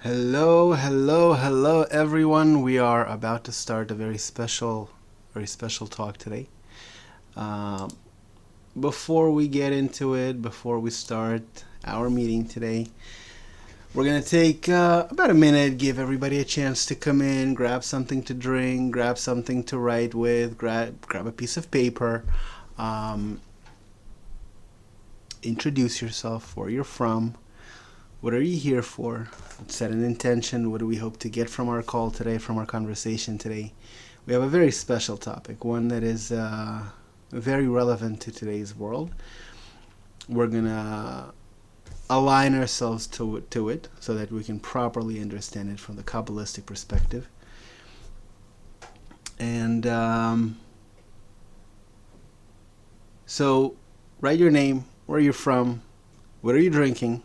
Hello, hello, hello, everyone. We are about to start a very special talk today. Uh, Before we get into it, before we start our meeting today, we're gonna take about a minute, give everybody a chance to come in, grab something to drink, grab something to write with, grab a piece of paper, um, introduce yourself, where you're from. What are you here for? Let's set an intention. What do we hope to get from our call today, from our conversation today? We have a very special topic, one that is very relevant to today's world. We're going to align ourselves to it so that we can properly understand it from the Kabbalistic perspective. And so write your name, where you're from, what are you drinking,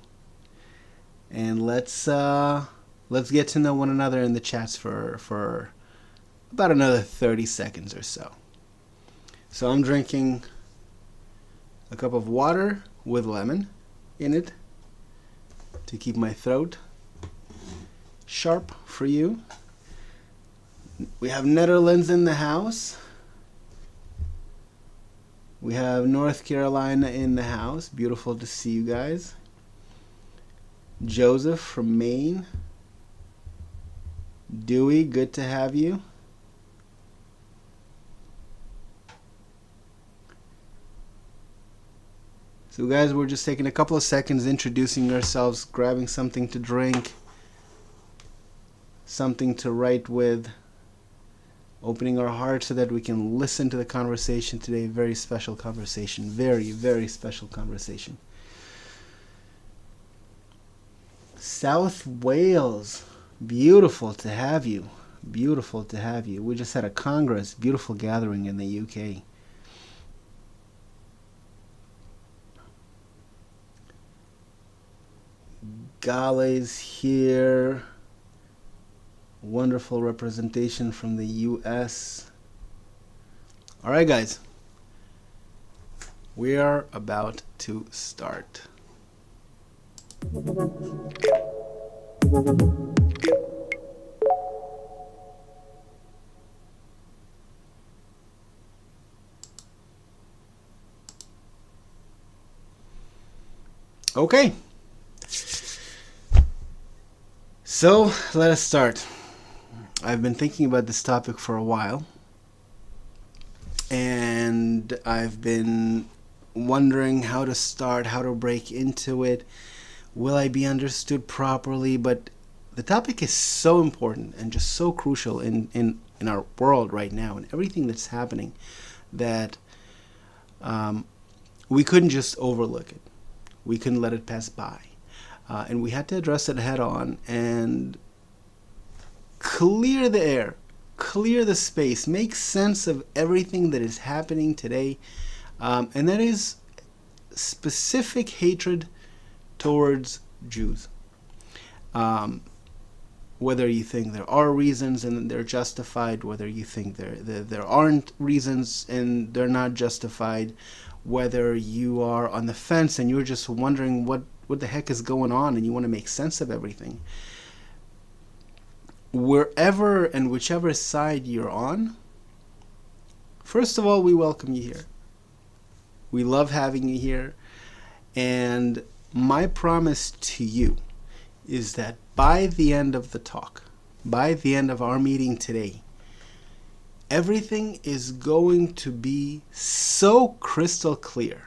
and let's get to know one another in the chats for about another 30 seconds or so. So I'm drinking a cup of water with lemon in it to keep my throat sharp for you. We have Netherlands in the house. We have North Carolina in the house. Beautiful to see you guys. Joseph from Maine. Dewey, good to have you. So guys, we're just taking a couple of seconds introducing ourselves, grabbing something to drink, something to write with, opening our hearts so that we can listen to the conversation today. Very special conversation. Very, very special conversation. South Wales, beautiful to have you. Beautiful to have you. We just had a congress, beautiful gathering in the UK. Gale's here. Wonderful representation from the US. All right, guys. We are about to start. Okay. So let us start. I've been thinking about this topic for a while, and I've been wondering how to start, how to break into it. Will I be understood properly? But the topic is so important and just so crucial in our world right now and everything that's happening that we couldn't just overlook it. We couldn't let it pass by. And we had to address it head on and clear the air, clear the space, make sense of everything that is happening today. And that is specific hatred towards Jews. Whether you think there are reasons and they're justified, whether you think there aren't reasons and they're not justified, whether you are on the fence and you're just wondering what the heck is going on and you want to make sense of everything. Wherever and whichever side you're on, first of all, we welcome you here. We love having you here. And my promise to you is that by the end of the talk, by the end of our meeting today, everything is going to be so crystal clear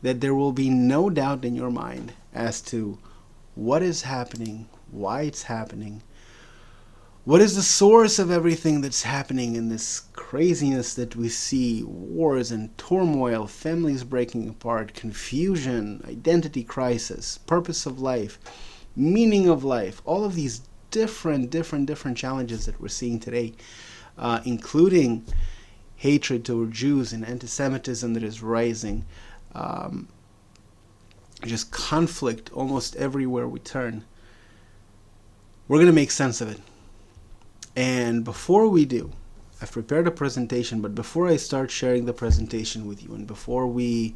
that there will be no doubt in your mind as to what is happening, why it's happening, what is the source of everything that's happening in this craziness that we see, wars and turmoil, families breaking apart, confusion, identity crisis, purpose of life, meaning of life, all of these different challenges that we're seeing today, including hatred toward Jews and antisemitism that is rising, just conflict almost everywhere we turn. We're going to make sense of it. And before we do, I've prepared a presentation, but before I start sharing the presentation with you and before we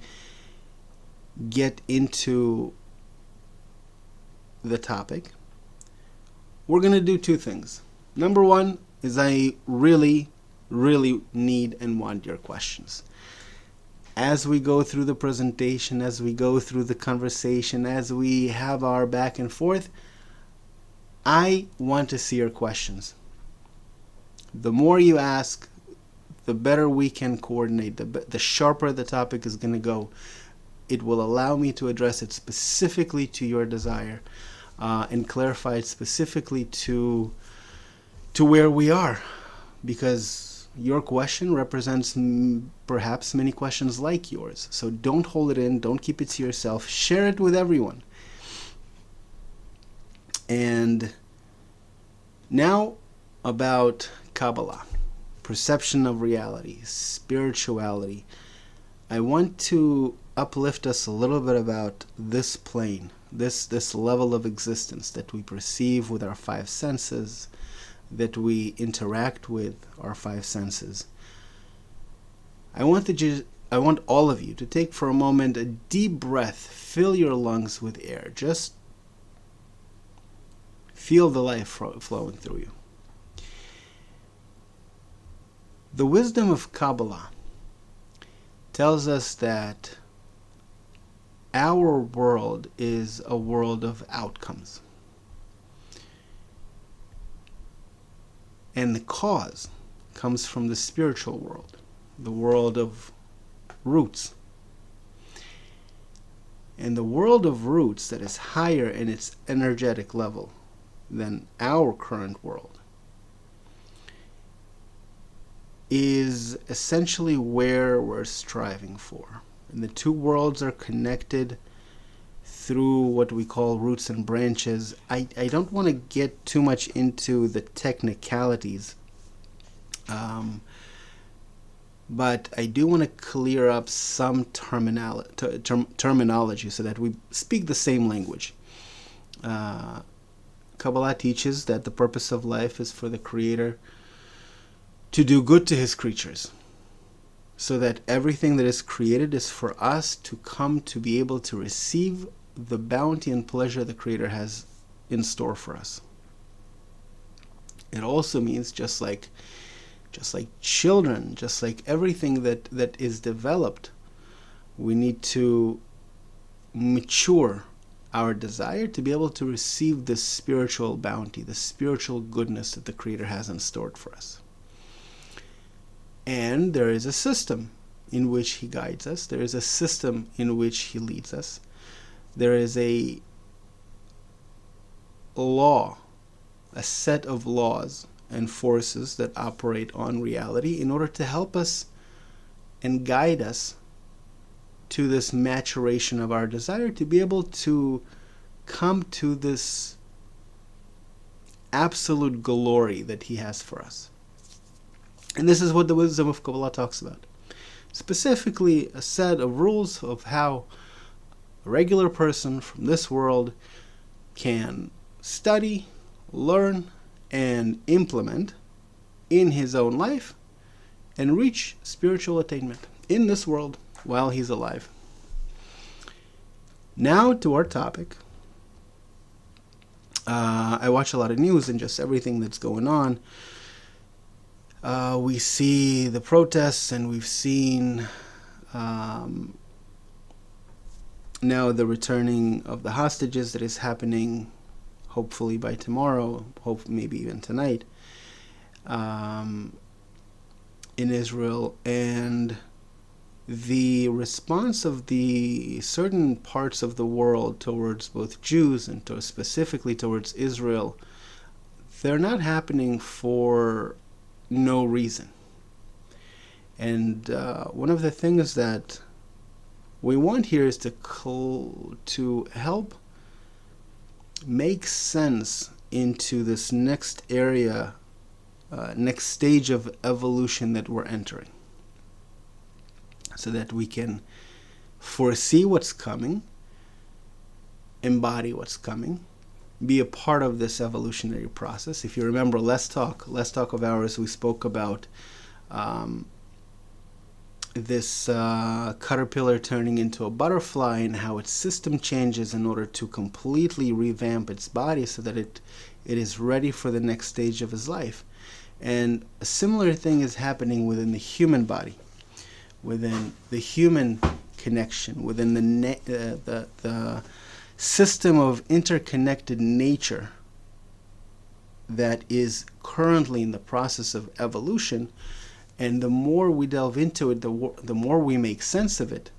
get into the topic, we're going to do two things. Number one is I really, really need and want your questions. As we go through the presentation, as we go through the conversation, as we have our back and forth, I want to see your questions. The more you ask, the better we can coordinate, the sharper the topic is going to go. It will allow me to address it specifically to your desire and clarify it specifically to where we are, because your question represents perhaps many questions like yours. So don't hold it in, don't keep it to yourself, share it with everyone. And now about Kabbalah, perception of reality, spirituality. I want to uplift us a little bit about this plane, this level of existence that we perceive with our five senses, that we interact with our five senses. I want all of you to take for a moment a deep breath, fill your lungs with air, just feel the life flowing through you. The wisdom of Kabbalah tells us that our world is a world of outcomes. And the cause comes from the spiritual world, the world of roots. And the world of roots that is higher in its energetic level than our current world is essentially where we're striving for. And the two worlds are connected through what we call roots and branches. I don't want to get too much into the technicalities, but I do want to clear up some terminology so that we speak the same language. Kabbalah teaches that the purpose of life is for the Creator to do good to His creatures, so that everything that is created is for us to come to be able to receive the bounty and pleasure the Creator has in store for us. It also means just like children, just like everything that is developed, we need to mature our desire to be able to receive this spiritual bounty, the spiritual goodness that the Creator has in store for us. And there is a system in which He guides us. There is a system in which He leads us. There is a law, a set of laws and forces that operate on reality in order to help us and guide us to this maturation of our desire to be able to come to this absolute glory that He has for us. And this is what the wisdom of Kabbalah talks about. Specifically, a set of rules of how a regular person from this world can study, learn, and implement in his own life and reach spiritual attainment in this world while he's alive. Now to our topic. I watch a lot of news and just everything that's going on. We see the protests, and we've seen now the returning of the hostages that is happening, hopefully by tomorrow, maybe even tonight, in Israel, and the response of the certain parts of the world towards both Jews and specifically towards Israel, they're not happening for no reason. And one of the things that we want here is to help make sense into this next area, next stage of evolution that we're entering, so that we can foresee what's coming, embody what's coming, be a part of this evolutionary process. If you remember last talk of ours, we spoke about this caterpillar turning into a butterfly and how its system changes in order to completely revamp its body so that It is ready for the next stage of his life. And a similar thing is happening within the human body, within the human connection, within the system of interconnected nature that is currently in the process of evolution. And the more we delve into it, the more we make sense of it,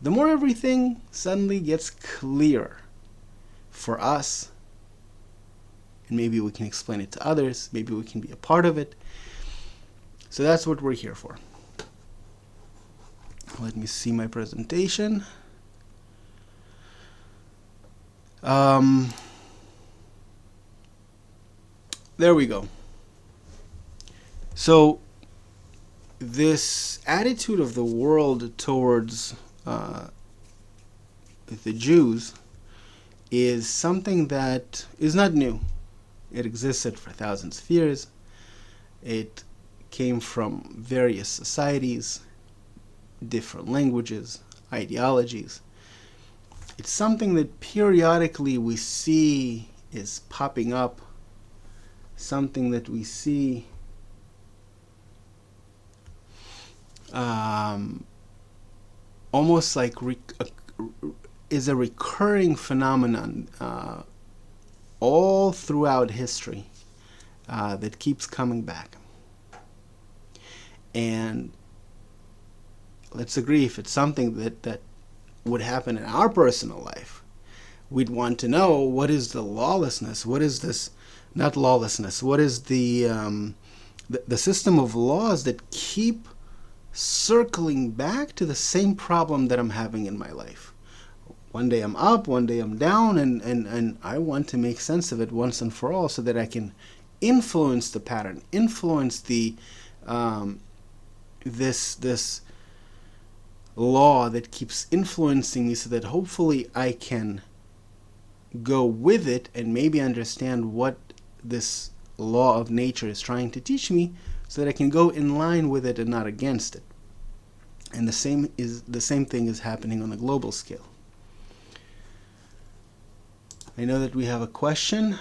the more everything suddenly gets clearer for us. And maybe we can explain it to others. Maybe we can be a part of it. So that's what we're here for. Let me see my presentation. There we go. So this attitude of the world towards the Jews is something that is not new. It existed for thousands of years. It came from various societies, different languages, ideologies. It's something that periodically we see is popping up, something that we see almost like is a recurring phenomenon all throughout history that keeps coming back. And let's agree, if it's something that would happen in our personal life, we'd want to know, what is the lawlessness? What is this? Not lawlessness. What is the system of laws that keep circling back to the same problem that I'm having in my life? One day I'm up, one day I'm down, and I want to make sense of it once and for all, so that I can influence the pattern, influence the this law that keeps influencing me, so that hopefully I can go with it and maybe understand what this law of nature is trying to teach me, so that I can go in line with it and not against it. And the same thing is happening on a global scale. I know that we have a question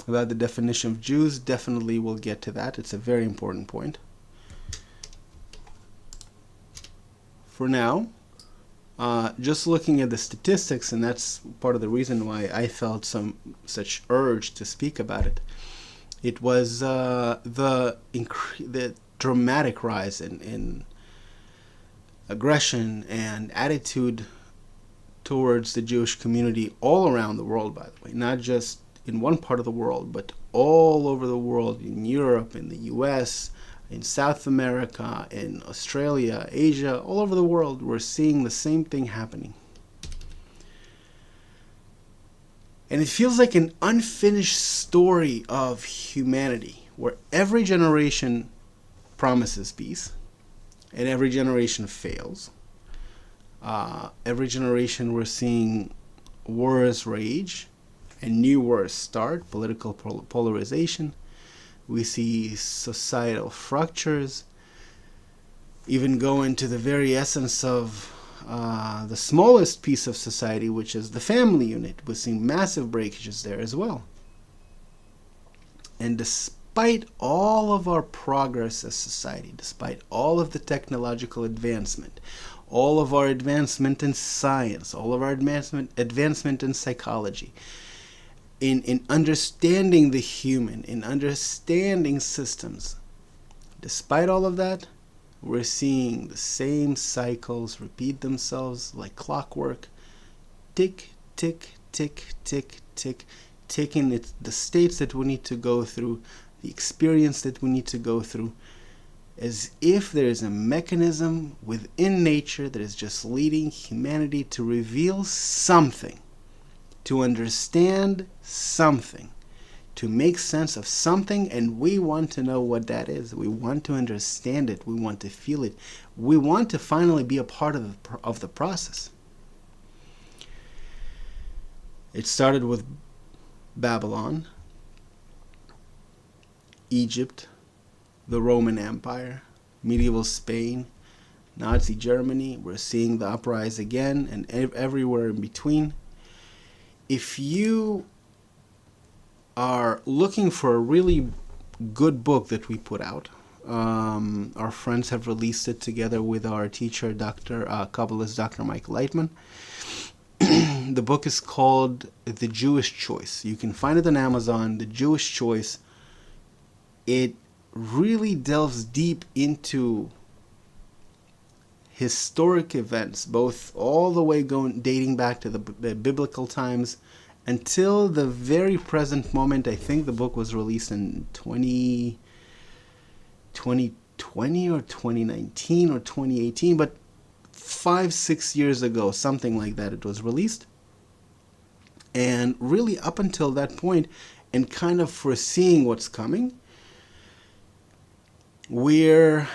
about the definition of Jews. Definitely we'll get to that. It's a very important point. For now, just looking at the statistics, and that's part of the reason why I felt such urge to speak about it. It was the dramatic rise in aggression and attitude towards the Jewish community all around the world, by the way, not just in one part of the world, but all over the world, in Europe, in the US, in South America, in Australia, Asia, all over the world. We're seeing the same thing happening. And it feels like an unfinished story of humanity, where every generation promises peace, and every generation fails. Every generation we're seeing wars rage, and new wars start, political polarization. We see societal fractures, even go into the very essence of the smallest piece of society, which is the family unit. We're seeing massive breakages there as well. And despite all of our progress as society, despite all of the technological advancement, all of our advancement in science, all of our advancement in psychology, in understanding the human, in understanding systems, despite all of that, we're seeing the same cycles repeat themselves like clockwork. Tick, tick, tick, tick, tick, taking the states that we need to go through, the experience that we need to go through, as if there is a mechanism within nature that is just leading humanity to reveal something, to understand something, to make sense of something, and we want to know what that is. We want to understand it. We want to feel it. We want to finally be a part of the process. It started with Babylon, Egypt, the Roman Empire, medieval Spain, Nazi Germany. We're seeing the uprise again, and everywhere in between. If you are looking for a really good book that we put out, our friends have released it together with our teacher, Kabbalist Dr. Mike Lightman. The book is called The Jewish Choice. You can find it on Amazon, The Jewish Choice. It really delves deep into historic events, both all the way dating back to the biblical times until the very present moment. I think the book was released in 2020 or 2019 or 2018, but 5-6 years ago, something like that, it was released. And really up until that point, and kind of foreseeing what's coming, have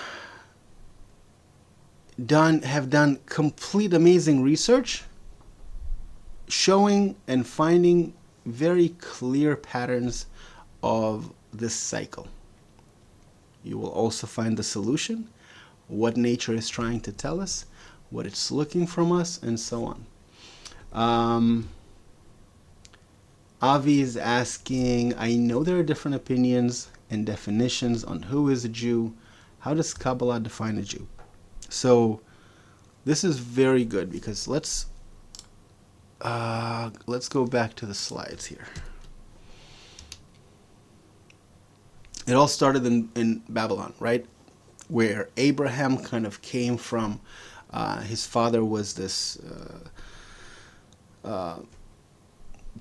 done complete amazing research showing and finding very clear patterns of this cycle. You will also find the solution, what nature is trying to tell us, what it's looking from us, and so on. Avi is asking, I know there are different opinions and definitions on who is a Jew. How does Kabbalah define a Jew? So this is very good, because let's go back to the slides here. It all started in Babylon, right? Where Abraham kind of came from. His father was this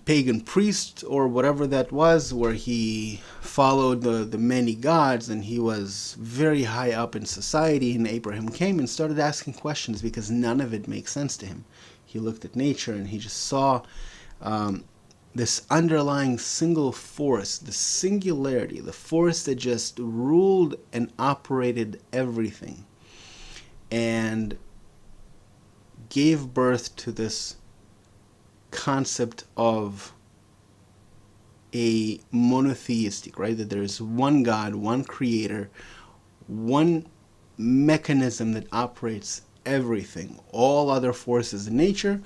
pagan priest or whatever that was, where he followed the many gods, and he was very high up in society. And Abraham came and started asking questions because none of it makes sense to him. He looked at nature and he just saw this underlying single force, the singularity, the force that just ruled and operated everything, and gave birth to this concept of a monotheistic, right? That there is one God, one creator, one mechanism that operates everything. All other forces in nature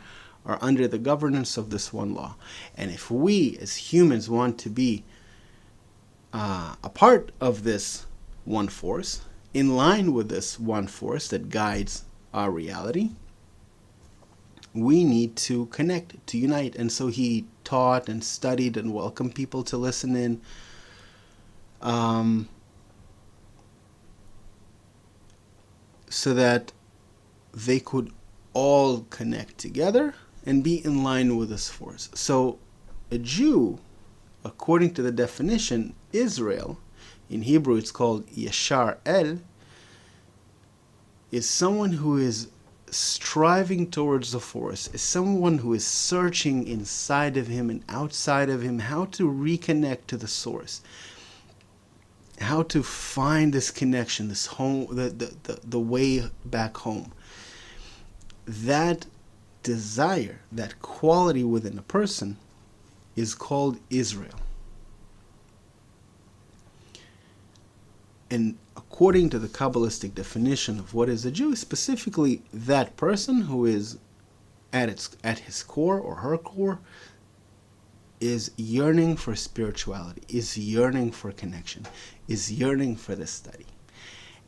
are under the governance of this one law. And if we as humans want to be a part of this one force, in line with this one force that guides our reality, we need to connect, to unite. And so he taught and studied and welcomed people to listen in. So that they could all connect together and be in line with this force. So a Jew, according to the definition, Israel, in Hebrew it's called Yashar El, is someone who is striving towards the force, is someone who is searching inside of him and outside of him how to reconnect to the source, how to find this connection, this home, the way back home. That desire, that quality within a person is called Israel. And according to the Kabbalistic definition of what is a Jew, specifically that person who is at his core or her core is yearning for spirituality, is yearning for connection, is yearning for the study.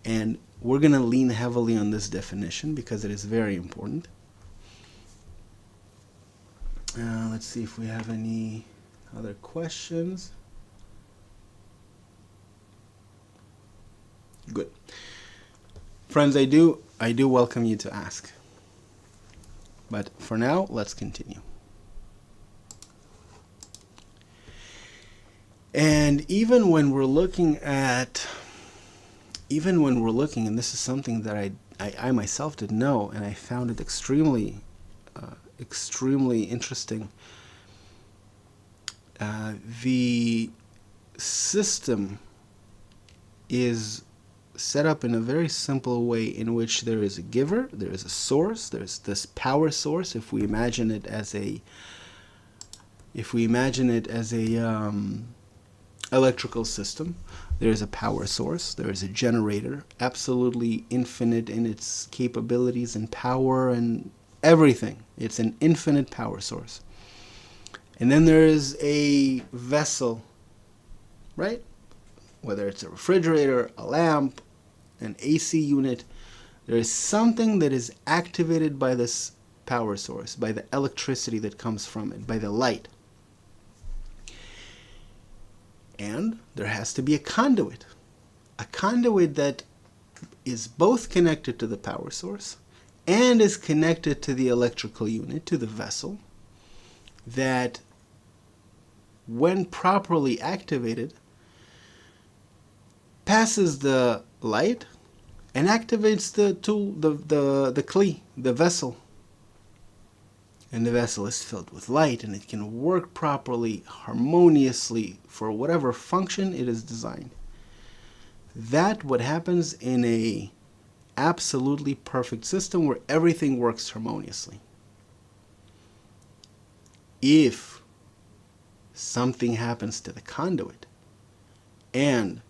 And we're going to lean heavily on this definition because it is very important. Let's see if we have any other questions. Good. Friends, I do welcome you to ask. But for now, let's continue. And even when we're looking, and this is something that I myself didn't know, and I found it extremely interesting. The system is set up in a very simple way, in which there is a giver, there is a source, there's this power source. If we imagine it as a electrical system, there is a power source, there is a generator, absolutely infinite in its capabilities and power and everything. It's an infinite power source. And then there is a vessel right? Whether it's a refrigerator, a lamp, an AC unit, there is something that is activated by this power source, by the electricity that comes from it, by the light. And there has to be a conduit that is both connected to the power source and is connected to the electrical unit, to the vessel, that when properly activated, passes the light and activates the tool, the kli, the vessel. And the vessel is filled with light, and it can work properly, harmoniously, for whatever function it is designed. That's what happens in a absolutely perfect system where everything works harmoniously. If something happens to the conduit and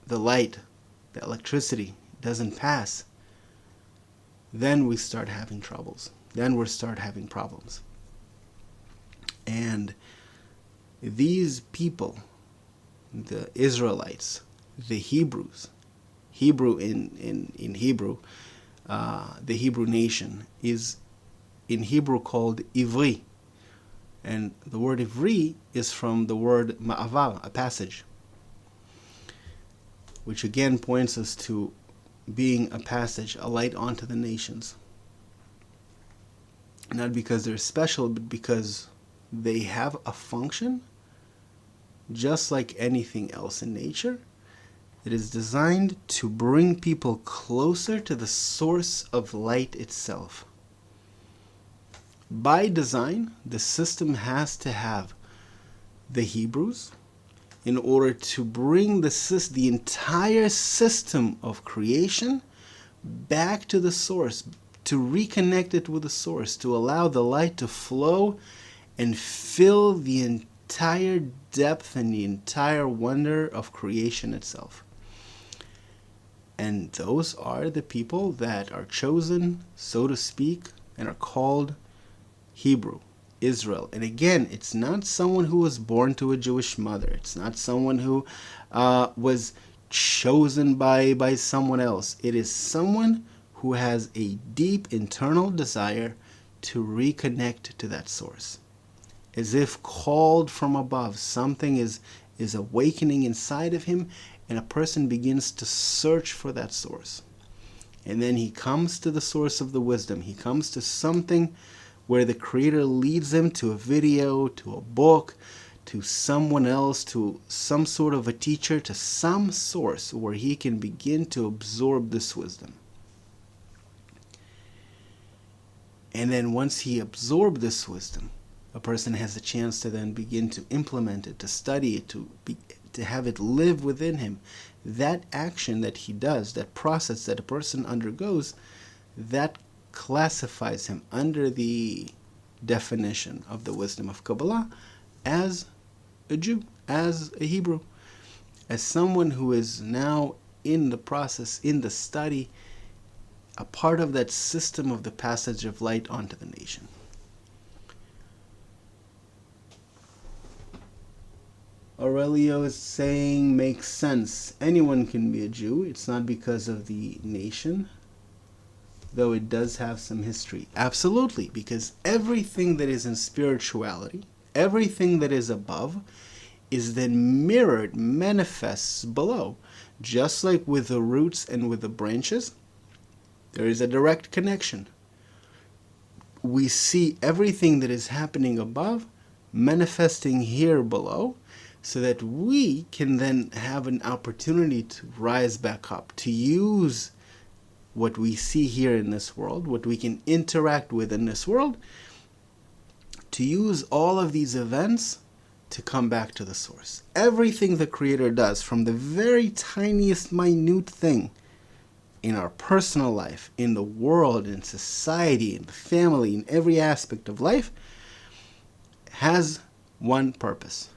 the light, the electricity doesn't pass, then we start having troubles. Then we start having problems. And these people, the Israelites, the Hebrews, in Hebrew, the Hebrew nation is in Hebrew called Ivri. And the word Ivri is from the word ma'avar, a passage, which again points us to being a passage, a light onto the nations. Not because they're special, but because they have a function, just like anything else in nature. It is designed to bring people closer to the source of light itself. By design, the system has to have the Hebrews in order to bring the entire system of creation back to the source, to reconnect it with the source, to allow the light to flow and fill the entire depth and the entire wonder of creation itself. And those are the people that are chosen, so to speak, and are called Hebrew, Israel. And again, it's not someone who was born to a Jewish mother. It's not someone who was chosen by someone else. It is someone who has a deep internal desire to reconnect to that source. As if called from above. Something is awakening inside of him, and a person begins to search for that source. And then he comes to the source of the wisdom. He comes to something where the Creator leads them to a video, to a book, to someone else, to some sort of a teacher, to some source where he can begin to absorb this wisdom. And then once he absorbs this wisdom, a person has a chance to then begin to implement it, to study it, to have it live within him. That action that he does, that process that a person undergoes, that classifies him under the definition of the wisdom of Kabbalah as a Jew, as a Hebrew, as someone who is now in the process, in the study, a part of that system of the passage of light onto the nation. Aurelio is saying, makes sense. Anyone can be a Jew. It's not because of the nation, though it does have some history. Absolutely, because everything that is in spirituality, everything that is above, is then mirrored, manifests below. Just like with the roots and with the branches, there is a direct connection. We see everything that is happening above manifesting here below, so that we can then have an opportunity to rise back up, to use what we see here in this world, what we can interact with in this world, to use all of these events to come back to the source. Everything the Creator does, from the very tiniest, minute thing in our personal life, in the world, in society, in the family, in every aspect of life, has one purpose: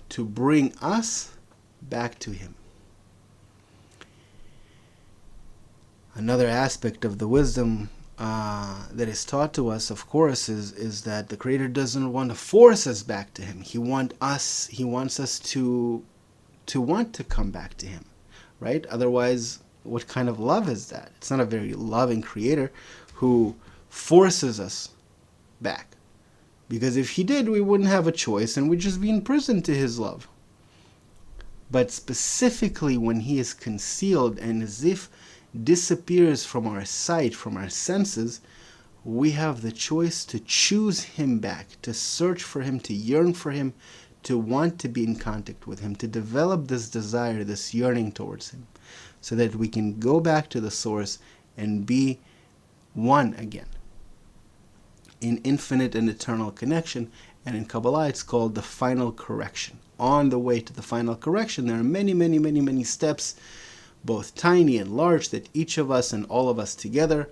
to bring us back to Him. Another aspect of the wisdom that is taught to us, of course, is that the Creator doesn't want to force us back to Him. He wants us to want to come back to Him, right? Otherwise, what kind of love is that? It's not a very loving Creator who forces us back. Because if He did, we wouldn't have a choice and we'd just be imprisoned to His love. But specifically when He is concealed and as if disappears from our sight, from our senses, we have the choice to choose Him back, to search for Him, to yearn for Him, to want to be in contact with Him, to develop this desire, this yearning towards Him, so that we can go back to the source and be one again in infinite and eternal connection. And in Kabbalah it's called the final correction. On the way to the final correction, there are many, many, many, many steps, both tiny and large, that each of us and all of us together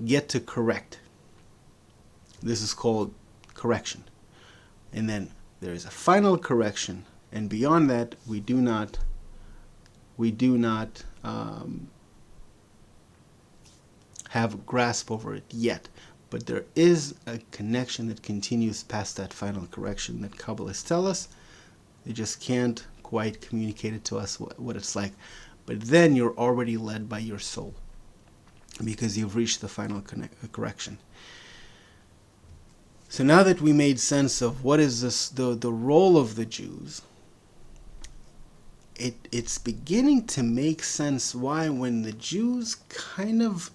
get to correct. This is called correction. And then there is a final correction, and beyond that we do not have grasp over it yet. But there is a connection that continues past that final correction that Kabbalists tell us. They just can't quite communicate it to us what it's like. But then you're already led by your soul, because you've reached the final correction. So now that we made sense of what is this, the role of the Jews, it's beginning to make sense why when the Jews kind of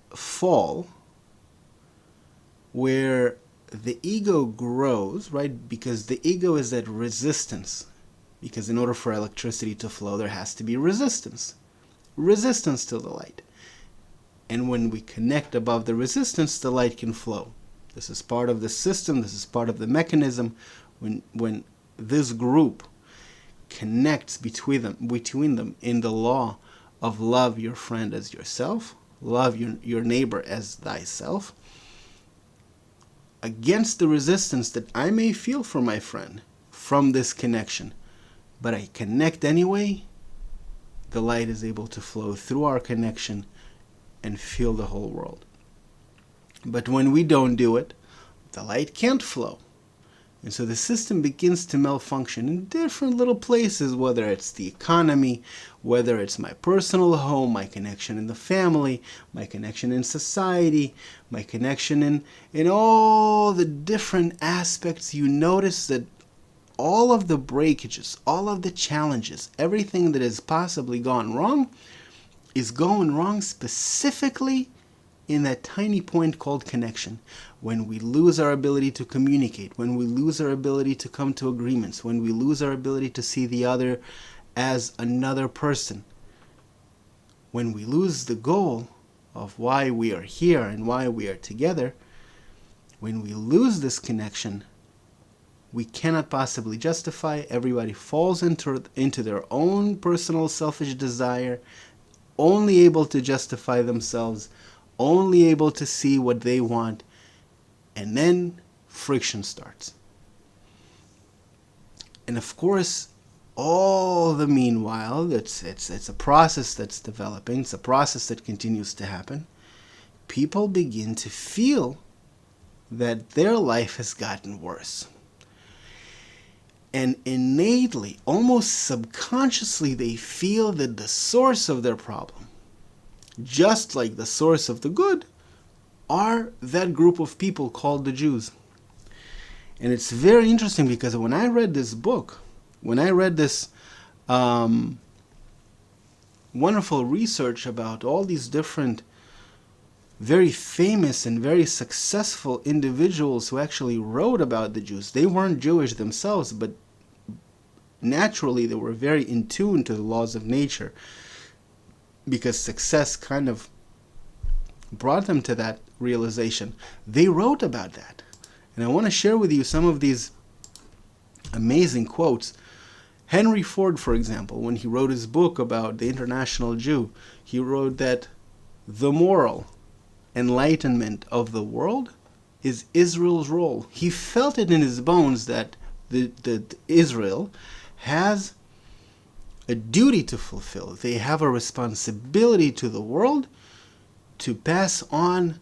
fall, where the ego grows, right? Because the ego is that resistance. Because in order for electricity to flow, there has to be resistance. Resistance to the light. And when we connect above the resistance, the light can flow. This is part of the system. This is part of the mechanism. When this group connects between them in the law of love your friend as yourself, love your neighbor as thyself, against the resistance that I may feel for my friend from this connection, but I connect anyway, the light is able to flow through our connection and fill the whole world. But when we don't do it, the light can't flow. And so the system begins to malfunction in different little places, whether it's the economy, whether it's my personal home, my connection in the family, my connection in society, my connection in all the different aspects. You notice that all of the breakages, all of the challenges, everything that has possibly gone wrong is going wrong specifically in that tiny point called connection. When we lose our ability to communicate, when we lose our ability to come to agreements, when we lose our ability to see the other as another person, when we lose the goal of why we are here and why we are together, when we lose this connection, we cannot possibly justify. Everybody falls into their own personal selfish desire, only able to justify themselves, only able to see what they want, and then friction starts. And of course, all the meanwhile, it's a process that's developing, it's a process that continues to happen. People begin to feel that their life has gotten worse. And innately, almost subconsciously, they feel that the source of their problem, just like the source of the good, are that group of people called the Jews. And it's very interesting because when I read this book, when I read this wonderful research about all these different very famous and very successful individuals who actually wrote about the Jews, they weren't Jewish themselves, but naturally they were very in tune to the laws of nature, because success kind of brought them to that realization. They wrote about that. And I want to share with you some of these amazing quotes. Henry Ford, for example, when he wrote his book about the international Jew, he wrote that the moral enlightenment of the world is Israel's role. He felt it in his bones that Israel has a duty to fulfill. They have a responsibility to the world to pass on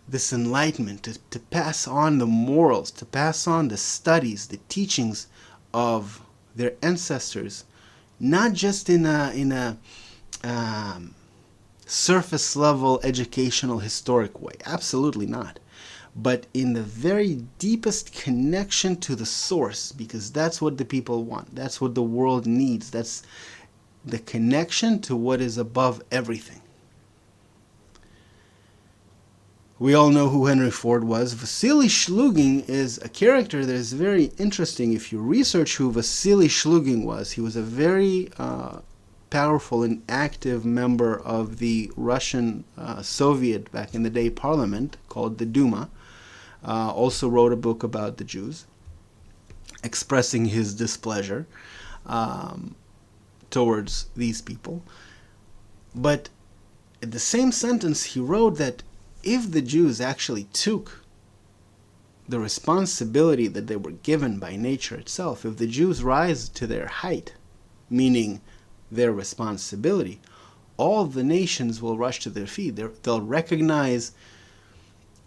this enlightenment, to pass on the morals, to pass on the studies, the teachings of their ancestors, not just in a surface level educational historic way, absolutely not, but in the very deepest connection to the source, because that's what the people want, that's what the world needs, that's the connection to what is above everything. We all know who Henry Ford was. Vasily Shlugin is a character that is very interesting. If you research who Vasily Shlugin was, he was a very powerful and active member of the Russian Soviet, back in the day, parliament called the Duma. Also wrote a book about the Jews, expressing his displeasure towards these people. But in the same sentence, he wrote that if the Jews actually took the responsibility that they were given by nature itself, if the Jews rise to their height, meaning their responsibility, all the nations will rush to their feet. They'll recognize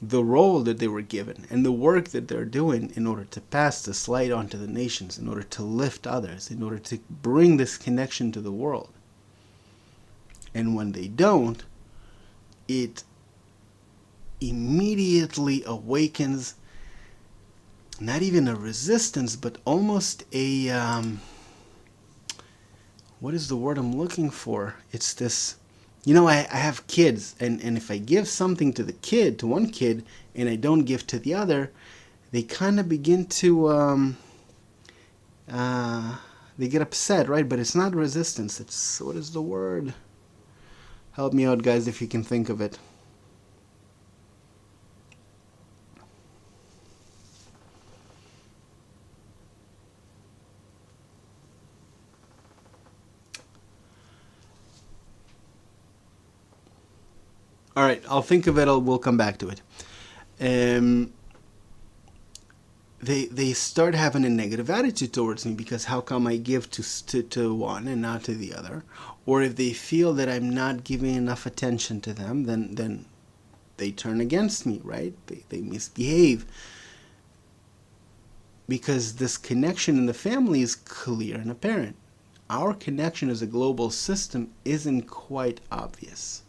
the role that they were given and the work that they're doing in order to pass this light on to the nations, in order to lift others, in order to bring this connection to the world. And when they don't, it immediately awakens not even a resistance, but almost a what is the word I'm looking for? It's this, I have kids, and if I give something to one kid, and I don't give to the other, they kind of begin to they get upset, right? But it's not resistance. It's, what is the word? Help me out, guys, if you can think of it. All right, I'll think of it. We'll come back to it. They start having a negative attitude towards me, because how come I give to one and not to the other? Or if they feel that I'm not giving enough attention to them, then they turn against me, right? They misbehave. Because this connection in the family is clear and apparent. Our connection as a global system isn't quite obvious.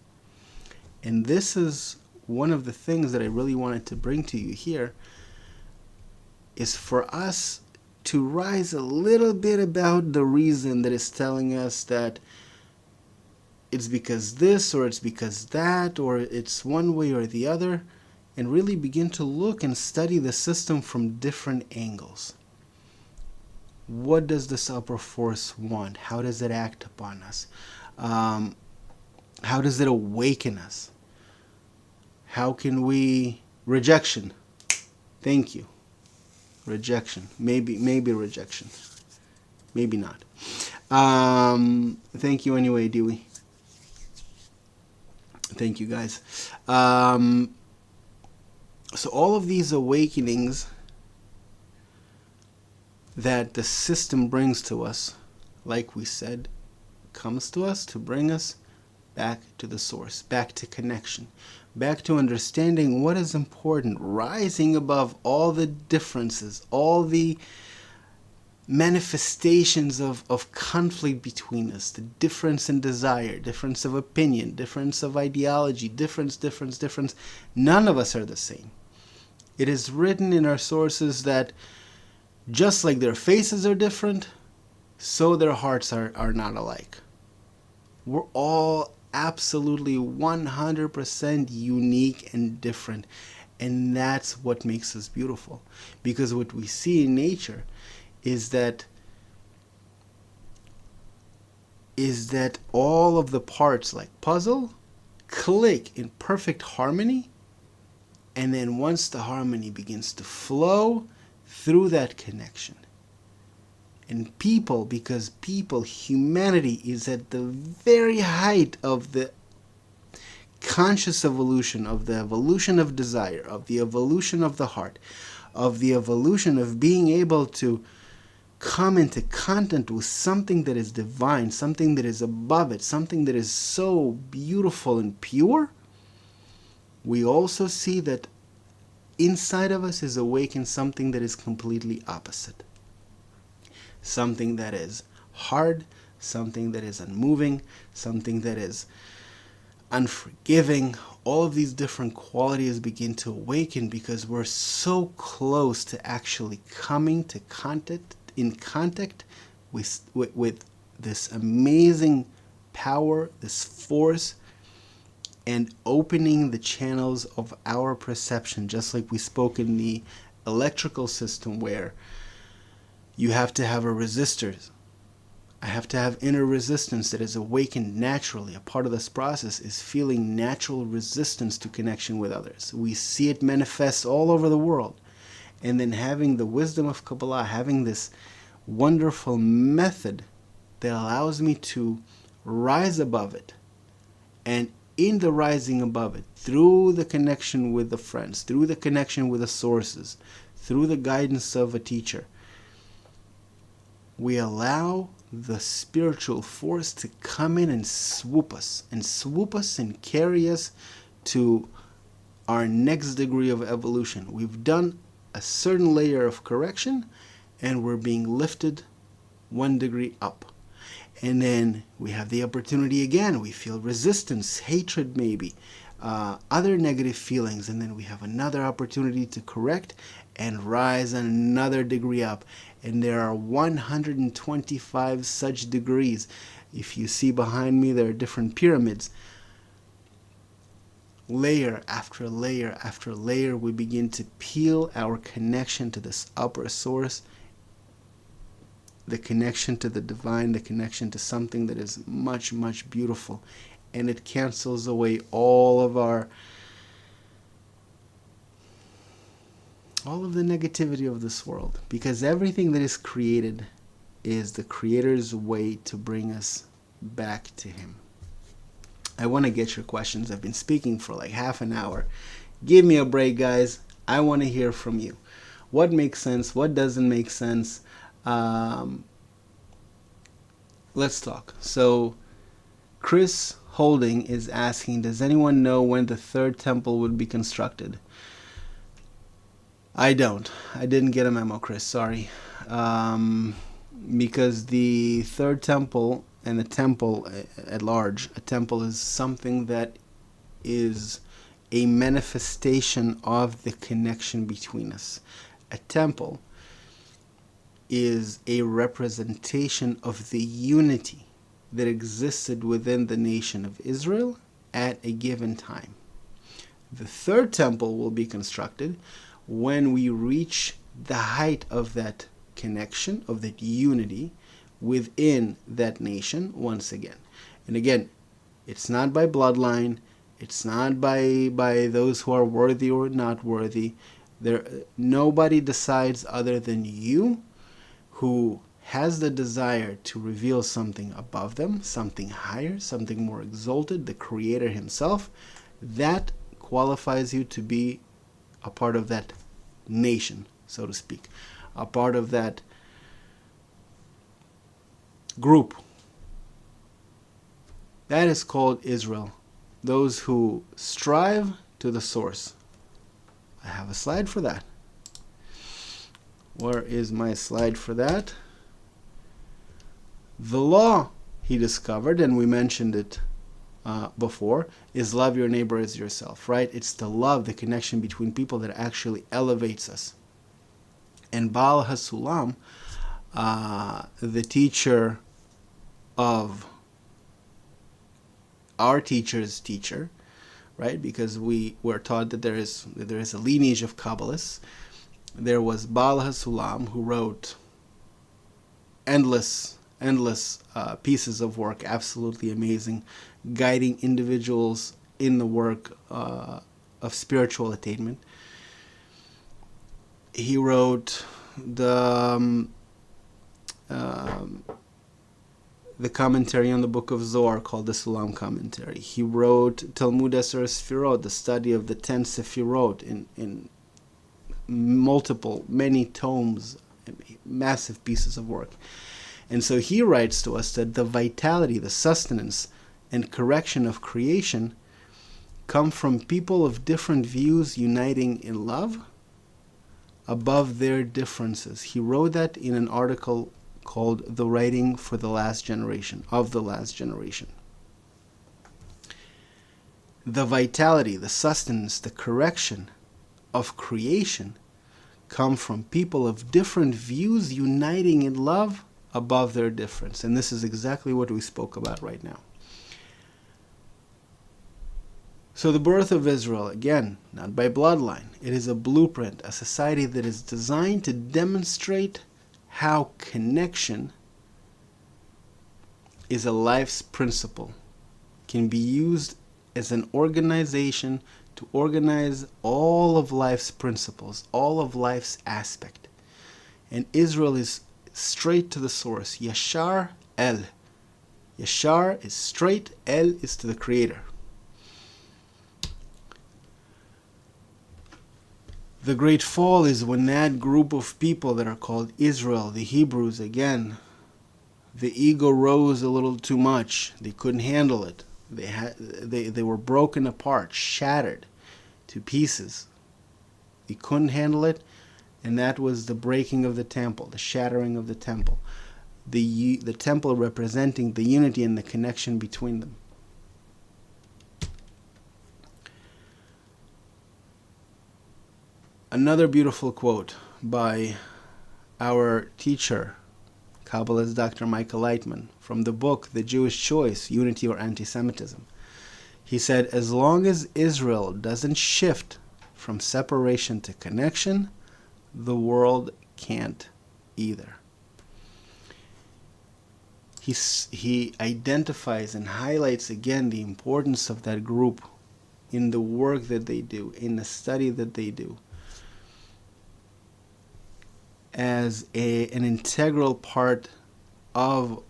And this is one of the things that I really wanted to bring to you here, is for us to rise a little bit about the reason that is telling us that it's because this, or it's because that, or it's one way or the other, and really begin to look and study the system from different angles. What does this upper force want? How does it act upon us? How does it awaken us? How can we... Rejection. Thank you. Rejection. Maybe rejection. Maybe not. Thank you anyway, Dewey. Thank you, guys. So all of these awakenings that the system brings to us, like we said, comes to us to bring us back to the source, back to connection, back to understanding what is important, rising above all the differences, all the manifestations of conflict between us, the difference in desire, difference of opinion, difference of ideology, difference. None of us are the same. It is written in our sources that just like their faces are different, so their hearts are not alike. We're all absolutely 100% unique and different. And that's what makes us beautiful. Because what we see in nature is that all of the parts, like puzzle, click in perfect harmony. And then once the harmony begins to flow through that connection, and people, because humanity is at the very height of the conscious evolution, of the evolution of desire, of the evolution of the heart, of the evolution of being able to come into contact with something that is divine, something that is above it, something that is so beautiful and pure. we also see that inside of us is awakened something that is completely opposite. Something that is hard, something that is unmoving, something that is unforgiving. All of these different qualities begin to awaken because we're so close to actually coming to contact with this amazing power, this force, and opening the channels of our perception, just like we spoke in the electrical system, where you have to have a resistor. I have to have inner resistance that is awakened naturally. A part of this process is feeling natural resistance to connection with others. We see it manifest all over the world. And then having the wisdom of Kabbalah, having this wonderful method that allows me to rise above it. And in the rising above it, through the connection with the friends, through the connection with the sources, through the guidance of a teacher, we allow the spiritual force to come in and swoop us and carry us to our next degree of evolution. We've done a certain layer of correction and we're being lifted 1 degree up. And then we have the opportunity again. We feel resistance, hatred maybe, other negative feelings. And then we have another opportunity to correct and rise another degree up. And there are 125 such degrees. If you see behind me, there are different pyramids. Layer after layer after layer, we begin to peel our connection to this upper source, the connection to the divine, the connection to something that is much, much beautiful. And it cancels away all of the negativity of this world, because everything that is created is the Creator's way to bring us back to Him. I want to get your questions. I've been speaking for like half an hour. Give me a break, guys. I want to hear from you. What makes sense? What doesn't make sense? Let's talk. So Chris Holding is asking, does anyone know when the third temple would be constructed? I don't. I didn't get a memo, Chris. Sorry. Because the third temple and the temple at large, a temple is something that is a manifestation of the connection between us. A temple is a representation of the unity that existed within the nation of Israel at a given time. The third temple will be constructed when we reach the height of that connection, of that unity within that nation once again. And again, it's not by bloodline, it's not by those who are worthy or not worthy. Nobody decides other than you, who has the desire to reveal something above them, something higher, something more exalted, the Creator Himself. That qualifies you to be a part of that nation, so to speak, a part of that group. That is called Israel, those who strive to the source. I have a slide for that. Where is my slide for that? The law he discovered, and we mentioned it before, is love your neighbor as yourself, right? It's the love, the connection between people that actually elevates us. And Baal HaSulam, the teacher of our teacher's teacher, right? Because we were taught that there is a lineage of Kabbalists. There was Baal HaSulam, who wrote endless pieces of work, absolutely amazing, guiding individuals in the work of spiritual attainment. He wrote the commentary on the book of Zohar called the Sulam Commentary. He wrote Talmud Eser Sefirot, the study of the 10 Sefirot in many tomes, massive pieces of work. And so he writes to us that the vitality, the sustenance, and correction of creation come from people of different views uniting in love above their differences. He wrote that in an article called The Writing for the Last Generation, of the Last Generation. The vitality, the sustenance, the correction of creation come from people of different views uniting in love above their difference. And this is exactly what we spoke about right now. So the birth of Israel, again, not by bloodline. It is a blueprint, a society that is designed to demonstrate how connection is a life's principle, can be used as an organization to organize all of life's principles, all of life's aspect. And Israel is straight to the source. Yashar El. Yashar is straight, El is to the Creator. The great fall is when that group of people that are called Israel, the Hebrews, again, the ego rose a little too much. They couldn't handle it. They were broken apart, shattered to pieces. They couldn't handle it, and that was the breaking of the temple, the shattering of the temple. The temple representing the unity and the connection between them. Another beautiful quote by our teacher, Kabbalist Dr. Michael Lightman, from the book The Jewish Choice, Unity or Antisemitism. He said, as long as Israel doesn't shift from separation to connection, the world can't either. He identifies and highlights again the importance of that group in the work that they do, in the study that they do, as an integral part of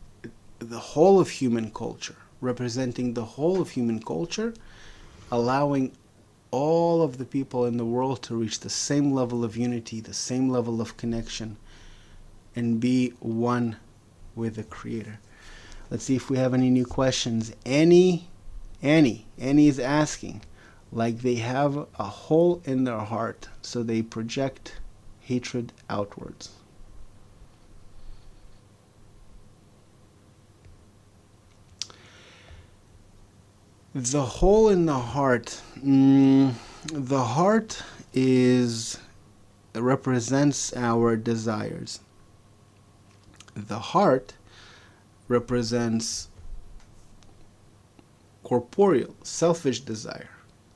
the whole of human culture, representing the whole of human culture, allowing all of the people in the world to reach the same level of unity, the same level of connection, and be one with the Creator. Let's see if we have any new questions. Annie is asking, like they have a hole in their heart, so they project hatred outwards. The hole in the heart. The heart represents our desires. The heart represents corporeal, selfish desire.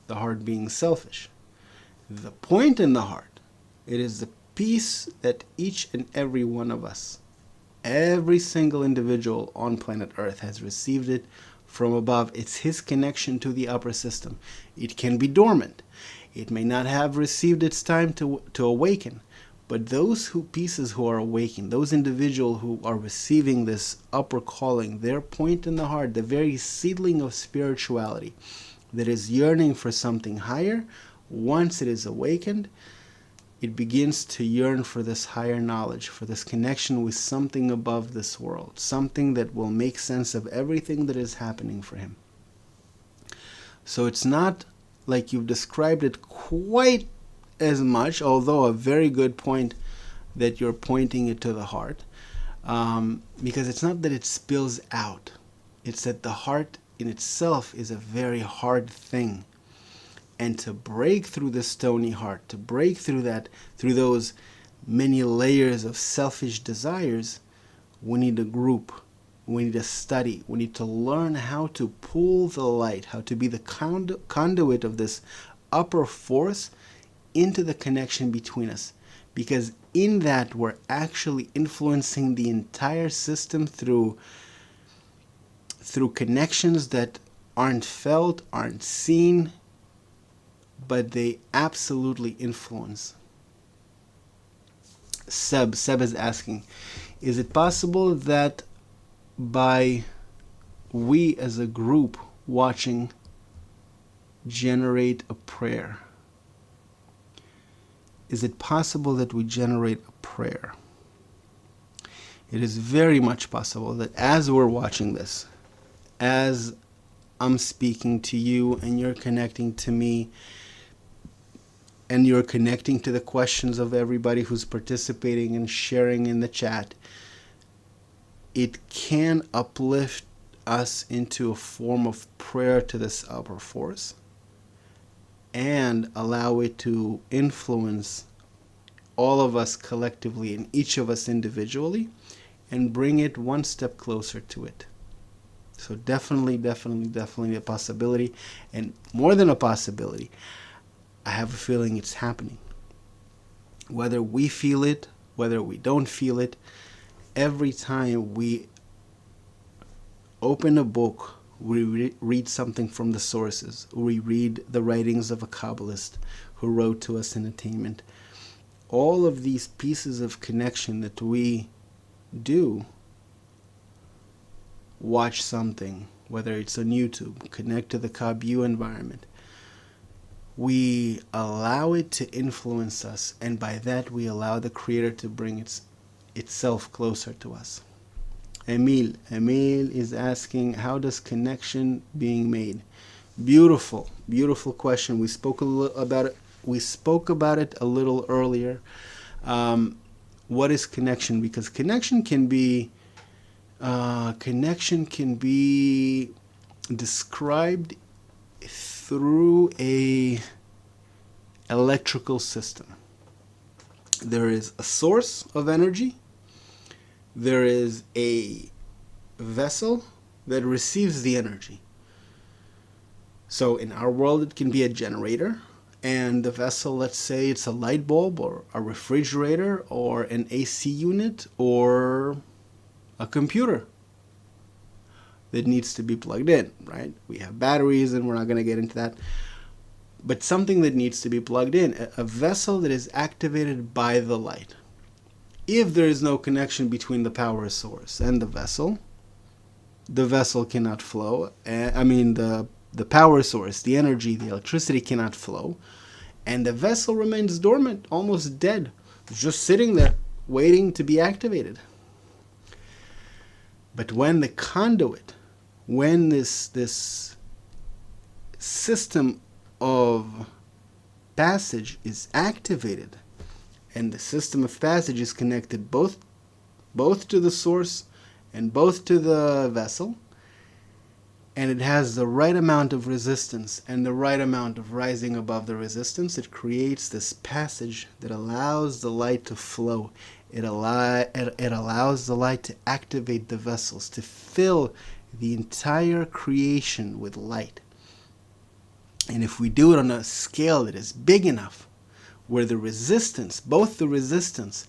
The heart being selfish. The point in the heart, it is the peace that each and every one of us, every single individual on planet Earth has received it from above. It's his connection to the upper system. It can be dormant. It may not have received its time to awaken. But those pieces who are awakened, those individuals who are receiving this upper calling, their point in the heart, the very seedling of spirituality that is yearning for something higher, once it is awakened, it begins to yearn for this higher knowledge, for this connection with something above this world, something that will make sense of everything that is happening for him. So it's not like you've described it quite as much, although a very good point that you're pointing it to the heart, because it's not that it spills out. It's that the heart in itself is a very hard thing. And to break through the stony heart, to break through those many layers of selfish desires, we need a group, we need a study, we need to learn how to pull the light, how to be the conduit of this upper force into the connection between us. Because in that, we're actually influencing the entire system through connections that aren't felt, aren't seen, but they absolutely influence. Seb is asking, is it possible that by we as a group watching generate a prayer? Is it possible that we generate a prayer? It is very much possible that as we're watching this, as I'm speaking to you and you're connecting to me, and you're connecting to the questions of everybody who's participating and sharing in the chat, it can uplift us into a form of prayer to this upper force and allow it to influence all of us collectively and each of us individually and bring it one step closer to it. So definitely a possibility, and more than a possibility, I have a feeling it's happening. Whether we feel it, whether we don't feel it, every time we open a book, we read something from the sources, we read the writings of a Kabbalist who wrote to us in attainment, all of these pieces of connection that we do, watch something, whether it's on YouTube, connect to the Kabbu environment, we allow it to influence us, and by that we allow the Creator to bring itself closer to us. Emil is asking, how does connection being made? Beautiful question. We spoke about it a little earlier. What is connection? Because connection can be described through a electrical system. There is a source of energy. There is a vessel that receives the energy. So in our world, it can be a generator, and the vessel, let's say it's a light bulb or a refrigerator or an AC unit or a computer that needs to be plugged in, right? We have batteries, and we're not going to get into that. But something that needs to be plugged in, a vessel that is activated by the light. If there is no connection between the power source and the vessel cannot flow. The power source, the energy, the electricity cannot flow, and the vessel remains dormant, almost dead, just sitting there waiting to be activated. But when the conduit, when this system of passage is activated, and the system of passage is connected both to the source and both to the vessel, and it has the right amount of resistance and the right amount of rising above the resistance, it creates this passage that allows the light to flow. It allows the light to activate the vessels, to fill the entire creation with light. And if we do it on a scale that is big enough, where the resistance, both the resistance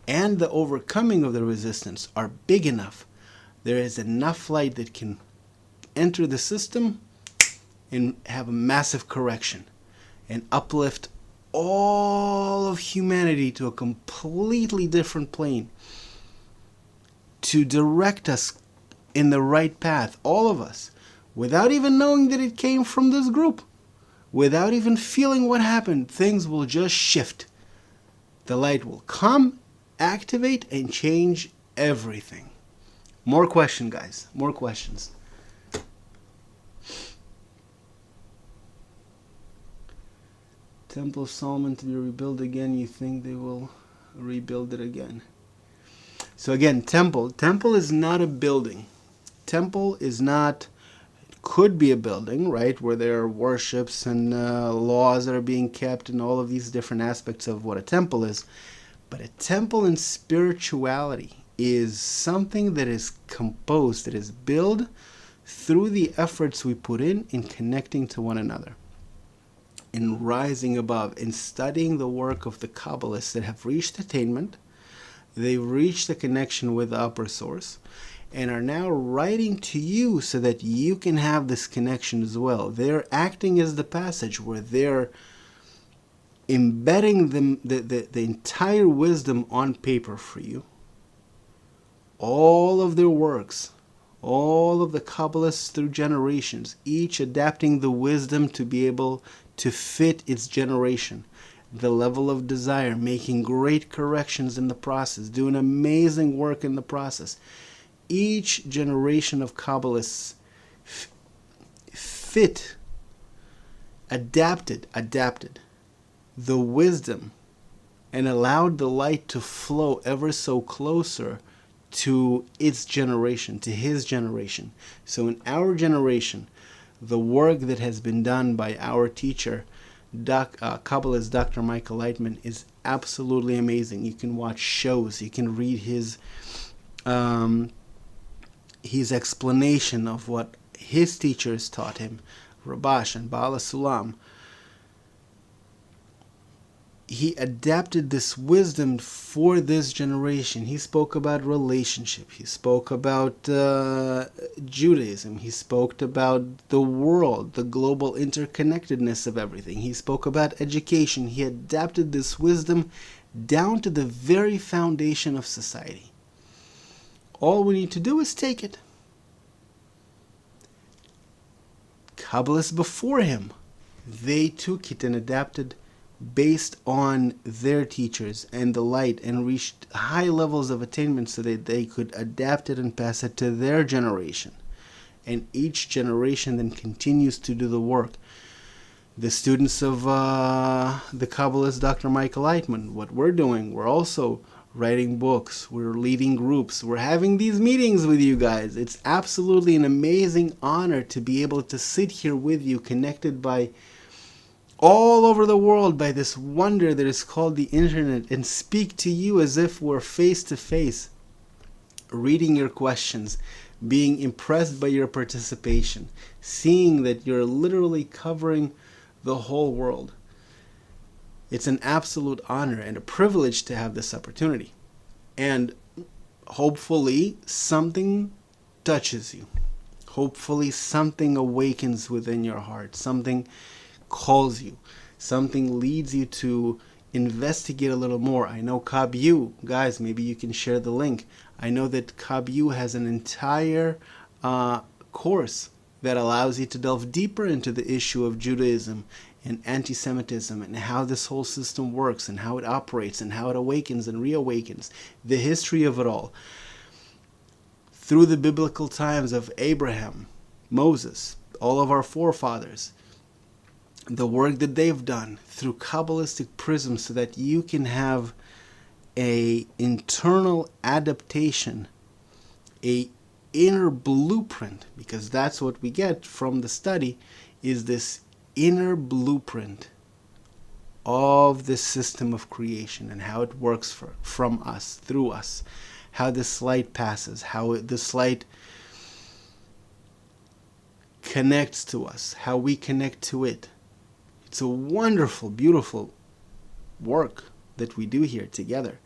and the overcoming of the resistance are big enough, there is enough light that can enter the system and have a massive correction and uplift all of humanity to a completely different plane, to direct us in the right path, all of us, without even knowing that it came from this group, without even feeling what happened. Things will just shift. The light will come, activate, and change everything. More questions, guys. More questions. Temple of Solomon to be rebuilt again. You think they will rebuild it again? So again, temple is not a building. Temple is not, it could be a building, right, where there are worships and laws that are being kept and all of these different aspects of what a temple is. But a temple in spirituality is something that is composed, that is built through the efforts we put in connecting to one another, in rising above, in studying the work of the Kabbalists that have reached attainment. They've reached the connection with the upper source and are now writing to you so that you can have this connection as well. They're acting as the passage where they're embedding the entire wisdom on paper for you. All of their works, all of the Kabbalists through generations, each adapting the wisdom to be able to fit its generation, the level of desire, making great corrections in the process, doing amazing work in the process. Each generation of Kabbalists adapted the wisdom and allowed the light to flow ever so closer to its generation, to his generation. So in our generation, the work that has been done by our teacher, Kabbalist Dr. Michael Lightman, is absolutely amazing. You can watch shows, you can read his explanation of what his teachers taught him, Rabash and Baal Sulam. He adapted this wisdom for this generation. He spoke about relationship. He spoke about Judaism. He spoke about the world, the global interconnectedness of everything. He spoke about education. He adapted this wisdom down to the very foundation of society. All we need to do is take it. Kabbalists before him, they took it and adapted based on their teachers and the light, and reached high levels of attainment so that they could adapt it and pass it to their generation. And each generation then continues to do the work. The students of the Kabbalist Dr. Michael Lightman, what we're doing, we're also writing books, we're leading groups, we're having these meetings with you guys. It's absolutely an amazing honor to be able to sit here with you, connected by all over the world by this wonder that is called the internet, and speak to you as if we're face to face, reading your questions, being impressed by your participation, seeing that you're literally covering the whole world. It's an absolute honor and a privilege to have this opportunity. And hopefully something touches you. Hopefully something awakens within your heart. Something calls you. Something leads you to investigate a little more. I know Kabbalah, guys, maybe you can share the link. I know that Kabbalah has an entire course that allows you to delve deeper into the issue of Judaism and antisemitism and how this whole system works and how it operates and how it awakens and reawakens, the history of it all. Through the biblical times of Abraham, Moses, all of our forefathers, the work that they've done through Kabbalistic prisms, so that you can have a internal adaptation, a inner blueprint, because that's what we get from the study, is this inner blueprint of the system of creation and how it works from us, through us, how this light passes, how this light connects to us, how we connect to it. It's a wonderful, beautiful work that we do here together,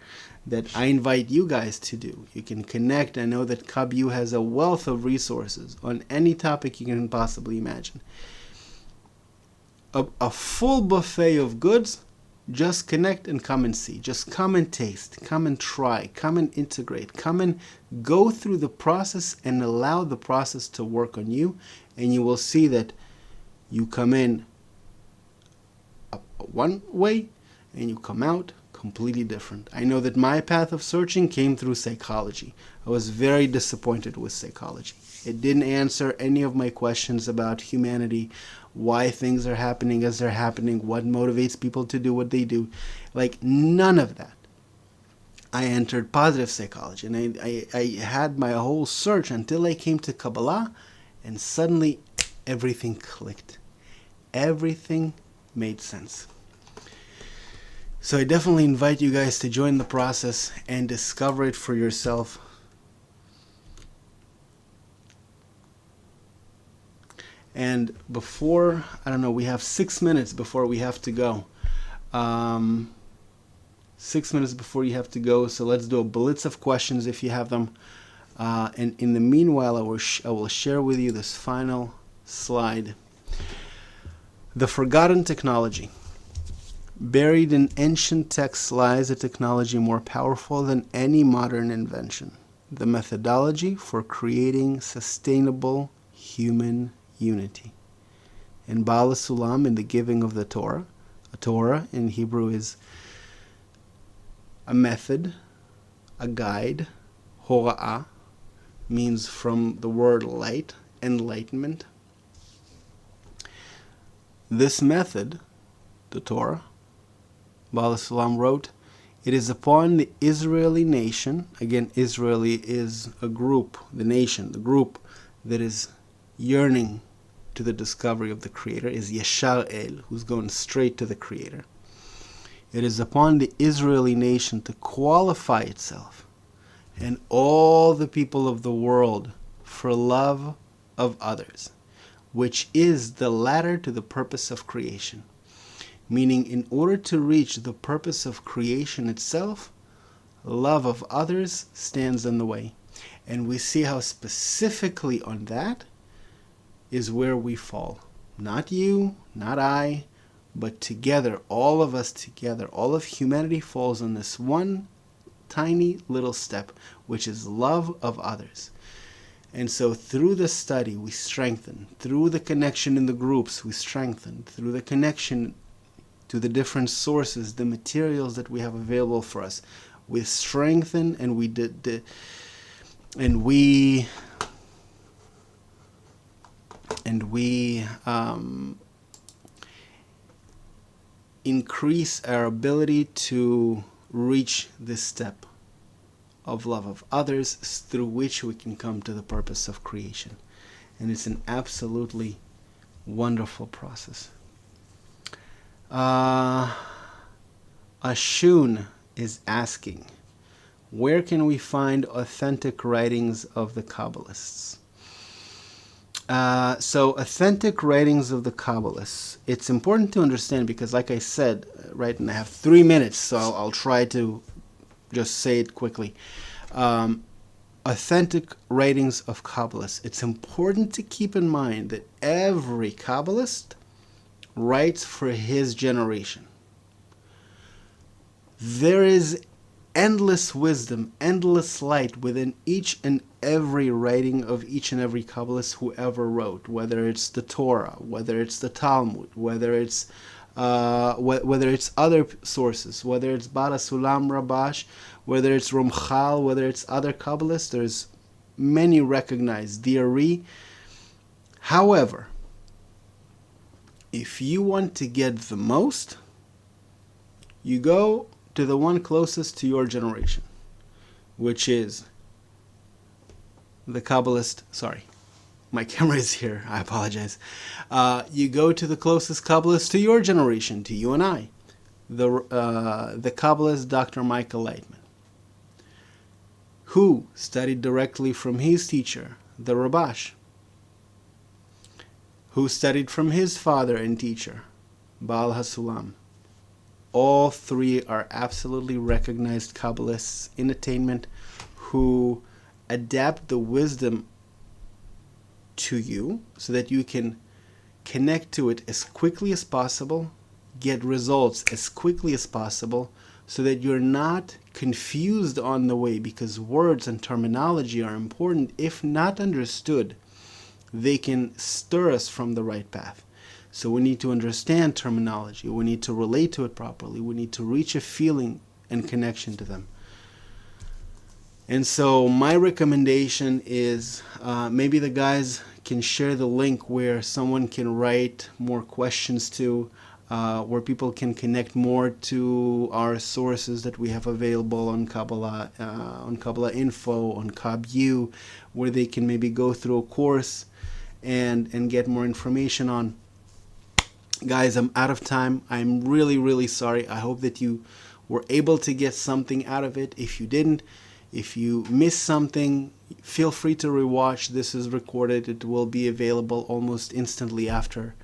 that I invite you guys to do. You can connect. I know that Kabbalah has a wealth of resources on any topic you can possibly imagine. A full buffet of goods. Just connect and come and see. Just come and taste. Come and try. Come and integrate. Come and go through the process and allow the process to work on you, and you will see that you come in one way and you come out completely different. I know that my path of searching came through psychology. I was very disappointed with psychology. It didn't answer any of my questions about humanity, why things are happening as they're happening, what motivates people to do what they do. Like, none of that. I entered positive psychology, and I had my whole search until I came to Kabbalah, and suddenly everything clicked. Everything made sense. So I definitely invite you guys to join the process and discover it for yourself. And before, I don't know, we have 6 minutes before we have to go. 6 minutes before you have to go, so let's do a blitz of questions if you have them. And in the meanwhile, I will share with you this final slide. The forgotten technology. Buried in ancient texts lies a technology more powerful than any modern invention. The methodology for creating sustainable human unity. In Baal Sulam, in the giving of the Torah, a Torah in Hebrew is a method, a guide. Hora'ah means from the word light, enlightenment. This method, the Torah, Baal HaSulam wrote, it is upon the Israeli nation, again, Israeli is a group, the nation, the group that is yearning to the discovery of the Creator, is Yeshar El, who's going straight to the Creator. It is upon the Israeli nation to qualify itself and all the people of the world for love of others, which is the ladder to the purpose of creation. Meaning, in order to reach the purpose of creation itself, love of others stands in the way. And we see how specifically on that is where we fall. Not you, not I, but together, all of us together, all of humanity falls on this one tiny little step, which is love of others. And so through the study, we strengthen. Through the connection in the groups, we strengthen. Through the connection to the different sources, the materials that we have available for us, we strengthen, and we increase our ability to reach this step of love of others, through which we can come to the purpose of creation. And it's an absolutely wonderful process. Ashun is asking, where can we find authentic writings of the Kabbalists? So authentic writings of the Kabbalists, it's important to understand, because like I said, right, and I have 3 minutes, so I'll try to just say it quickly. Authentic writings of Kabbalists. It's important to keep in mind that every Kabbalist writes for his generation. There is endless wisdom, endless light within each and every writing of each and every Kabbalist who ever wrote, whether it's the Torah, whether it's the Talmud, whether it's other sources, whether it's Baal HaSulam Rabash, whether it's Ramchal, whether it's other Kabbalists. There's many recognized, Diari. However, if you want to get the most, you go to the one closest to your generation, which is the Kabbalist. Sorry, my camera is here. I apologize. You go to the closest Kabbalist to your generation, to you and I, the Kabbalist Dr. Michael Lightman, who studied directly from his teacher, the Rabash, who studied from his father and teacher, Baal HaSulam. All three are absolutely recognized Kabbalists in attainment who adapt the wisdom to you so that you can connect to it as quickly as possible, get results as quickly as possible, so that you're not confused on the way, because words and terminology are important. If not understood, they can stir us from the right path. So we need to understand terminology. We need to relate to it properly. We need to reach a feeling and connection to them. And so my recommendation is maybe the guys can share the link where someone can write more questions to, where people can connect more to our sources that we have available on Kabbalah, on Kabbalahinfo, on Kab.U, where they can maybe go through a course and get more information on. Guys, I'm out of time. I'm really, really sorry. I hope that you were able to get something out of it. If you didn't, if you missed something, feel free to rewatch. This is recorded. It will be available almost instantly after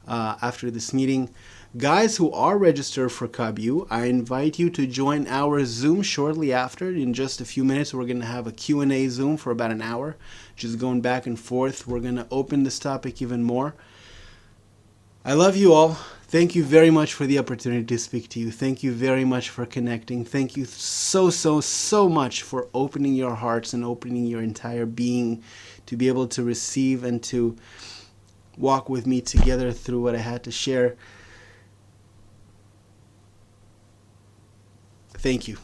this meeting. Guys who are registered for Kab.U, I invite you to join our Zoom shortly after. In just a few minutes, we're going to have a Q&A Zoom for about an hour, just going back and forth. We're going to open this topic even more. I love you all. Thank you very much for the opportunity to speak to you. Thank you very much for connecting. Thank you so much for opening your hearts and opening your entire being to be able to receive and to walk with me together through what I had to share. Thank you.